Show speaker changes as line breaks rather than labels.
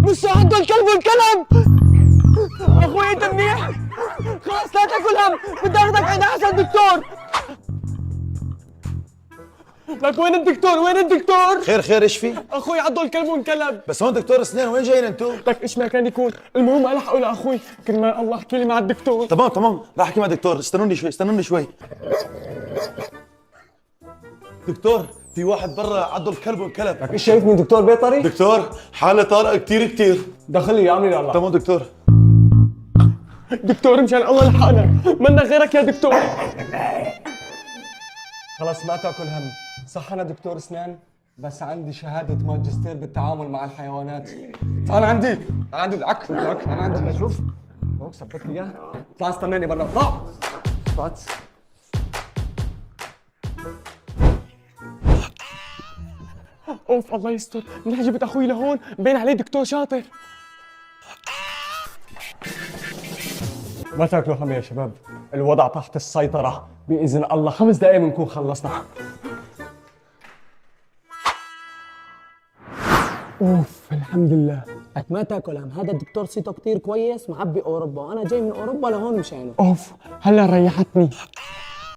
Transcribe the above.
مش عنده الكلب والكلب. اخوي انت منيح؟ خلاص لا تاكل هم، بدي اخذك عند احسن دكتور. لك وين الدكتور؟ وين الدكتور؟
خير خير، ايش في؟
اخوي عضه الكلب وانكلب.
بس هون دكتور اسنان، وين جايين انتو؟
لك ايش ما كان يكون، المهم الحقوا لاخوي، كرمال الله احكي لي مع الدكتور.
تمام تمام، راح احكي مع دكتور، استنوني شوي استنوني شوي. دكتور، في واحد برا عضه الكلب وانكلب.
لك ايش شايفني دكتور بيطري؟
دكتور، حالة طارئة كتير كتير.
دخلي يا عمي الله.
تمام دكتور.
دكتور مشان الله الحقنا، منا غيرك يا دكتور. خلص ما تاكل هم، صح انا دكتور اسنان بس عندي شهادة ماجستير بالتعامل مع الحيوانات. انا عندي العك انا عندي، شوف هوك ثبت لي اياه. اطلع استناني برا، اطلع. طلعت. اوف الله يستر، منيح جبت اخوي لهون، مبين عليه دكتور شاطر. ما تاكلوا هم يا شباب، الوضع تحت السيطرة بإذن الله، 5 دقايق بنكون خلصنا. اوف الحمد لله.
لك ما تاكل هم، هذا الدكتور صيته كتير كويس، معبي اوروبا وانا جاي من اوروبا لهون مشانه.
اوف هلا ريحتني.